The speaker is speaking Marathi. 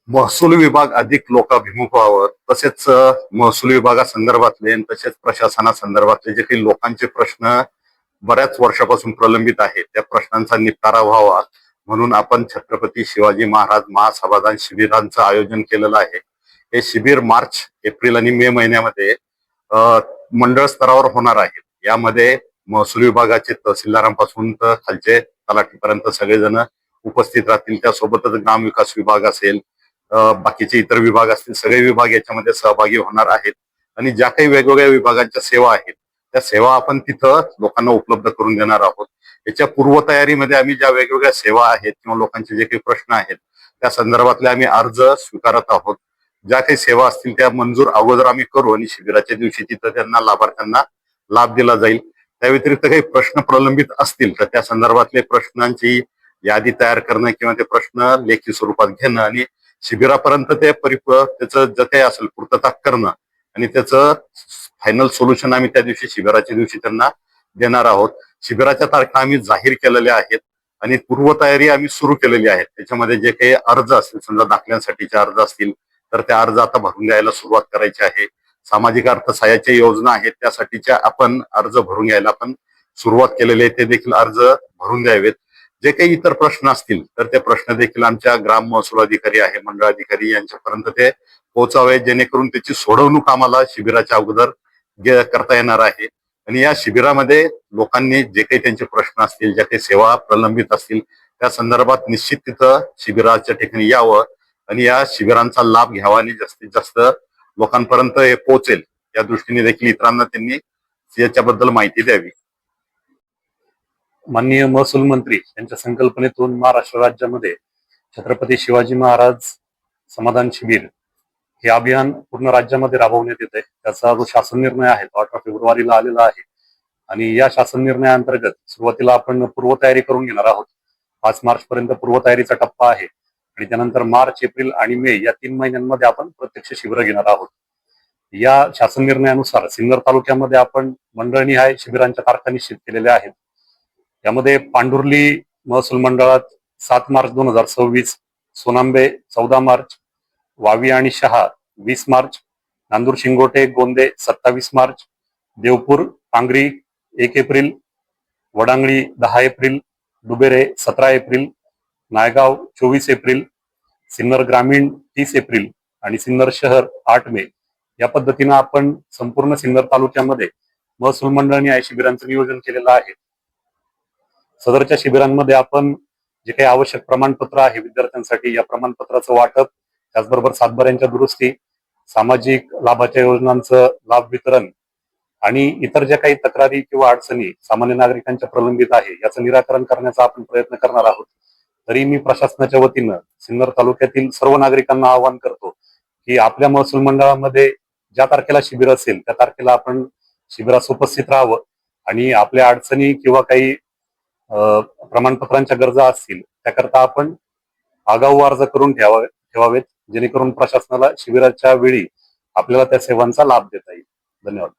महसूल विभाग अधिक लोकाभिमुख व्हावं, तसेच महसूल विभागासंदर्भातले आणि तसेच प्रशासनासंदर्भातले जे काही लोकांचे प्रश्न बऱ्याच वर्षापासून प्रलंबित आहेत त्या प्रश्नांचा निपटारा व्हावा म्हणून आपण छत्रपती शिवाजी महाराज महासमाधान शिबिरांचं आयोजन केलेलं आहे. हे शिबिर मार्च, एप्रिल आणि मे महिन्यामध्ये मंडळ स्तरावर होणार आहे. यामध्ये महसूल विभागाचे तहसीलदारांपासून तर खालचे तलाठीपर्यंत सगळेजण उपस्थित राहतील. त्यासोबतच ग्रामविकास विभाग असेल, बाकीचे इतर विभाग असतील, सगळे विभाग याच्यामध्ये सहभागी होणार आहेत. आणि ज्या काही वेगवेगळ्या विभागांच्या सेवा आहेत त्या सेवा आपण तिथं लोकांना उपलब्ध करून देणार आहोत. याच्या पूर्वतयारीमध्ये आम्ही ज्या वेगवेगळ्या सेवा आहेत किंवा लोकांचे जे काही प्रश्न आहेत त्या संदर्भातले आम्ही अर्ज स्वीकारत आहोत. ज्या काही सेवा असतील त्या मंजूर अगोदर आम्ही करू आणि शिबिराच्या दिवशी तिथं त्यांना लाभार्थ्यांना लाभ दिला जाईल. त्या व्यतिरिक्त काही प्रश्न प्रलंबित असतील तर त्या संदर्भातले प्रश्नांची यादी तयार करणं किंवा ते प्रश्न लेखी स्वरूपात घेणं आणि शिबिरापर्यंत ते त्याचं जे काही असेल पूर्तता करणं आणि त्याचं फायनल सोल्युशन आम्ही त्या दिवशी शिबिराच्या दिवशी त्यांना देणार आहोत. शिबिराच्या तारखा आम्ही जाहीर केलेल्या आहेत आणि पूर्वतयारी आम्ही सुरू केलेली आहे. त्याच्यामध्ये जे काही अर्ज असतील, समजा दाखल्यांसाठीचे अर्ज असतील तर त्या अर्ज आता भरून द्यायला सुरुवात करायची आहे. सामाजिक अर्थसहाय्याच्या योजना आहेत त्यासाठीच्या आपण अर्ज भरून घ्यायला आपण सुरुवात केलेली आहे. ते देखील अर्ज भरून द्यावेत. जे काही इतर प्रश्न असतील तर ते प्रश्न देखील आमच्या ग्राम महसूल अधिकारी आहे, मंडळ अधिकारी यांच्यापर्यंत ते पोहोचावे, जेणेकरून त्याची सोडवणूक आम्हाला शिबिराच्या अगोदर करता येणार आहे. आणि या शिबिरामध्ये लोकांनी जे काही त्यांचे प्रश्न असतील, ज्या काही सेवा प्रलंबित असतील त्या संदर्भात निश्चित तिथं शिबिराच्या ठिकाणी यावं आणि या शिबिरांचा लाभ घ्यावा आणि जास्तीत जास्त लोकांपर्यंत हे पोहोचेल या दृष्टीने देखील इतरांना त्यांनी याच्याबद्दल माहिती द्यावी. माननीय महसूल मंत्री यांच्या संकल्पनेतून महाराष्ट्र राज्यामध्ये छत्रपती शिवाजी महाराज समाधान शिबिर हे अभियान पूर्ण राज्यामध्ये राबवण्यात येत आहे. त्याचा जो शासन निर्णय आहे तो 18 फेब्रुवारीला आलेला आहे आणि या शासन निर्णयाअंतर्गत सुरुवातीला आपण पूर्वतयारी करून घेणार आहोत. 5 मार्च पर्यंत पूर्वतयारीचा टप्पा आहे आणि त्यानंतर मार्च, एप्रिल आणि मे या 3 महिन्यांमध्ये आपण प्रत्यक्ष शिबिर घेणार आहोत. या शासन निर्णयानुसार सिन्नर तालुक्यामध्ये आपण मंडळनिहाय शिबिरांच्या तारखा निश्चित केलेल्या आहेत. यामध्ये पांढुर्ली महसूल मंडळात 7 मार्च 2026, सोनांबे 14 मार्च, वावी आणि Shaha 20 March, Nandur Shingote Gonde 27 March, Devpur Pangri 1 April, Vadangali 10 April, Dubere 17 April, Naigaon 24 April, Sinnar ग्रामीण 30 एप्रिल आणि सिन्नर शहर 8 मे या पद्धतीनं आपण संपूर्ण सिन्नर तालुक्यामध्ये महसूल मंडळाने या शिबिरांचं नियोजन केलेलं आहे. सदरच्या शिबिरांमध्ये आपण जे काही आवश्यक प्रमाणपत्र आहे विद्यार्थ्यांसाठी या प्रमाणपत्राचं वाटप, त्याचबरोबर सातबाऱ्यांच्या दुरुस्ती, सामाजिक लाभाच्या योजनांचं लाभ वितरण आणि इतर ज्या काही तक्रारी किंवा अडचणी सामान्य नागरिकांच्या प्रलंबित आहे याचं निराकरण करण्याचा आपण प्रयत्न करणार आहोत. तरी मी प्रशासनाच्या वतीनं सिन्नर तालुक्यातील सर्व नागरिकांना आवाहन करतो की आपल्या महसूल मंडळामध्ये ज्या तारखेला शिबिर असेल त्या तारखेला आपण शिबिरास उपस्थित राहावं आणि आपल्या अडचणी किंवा काही प्रमाणपत्रांच्या गरजा असतील त्याकरता आपण आगाऊ अर्ज करून ठेवावेत, जेणेकरून प्रशासनाला शिबिराच्या वेळी आपल्याला त्या सेवांचा लाभ देता येईल. धन्यवाद.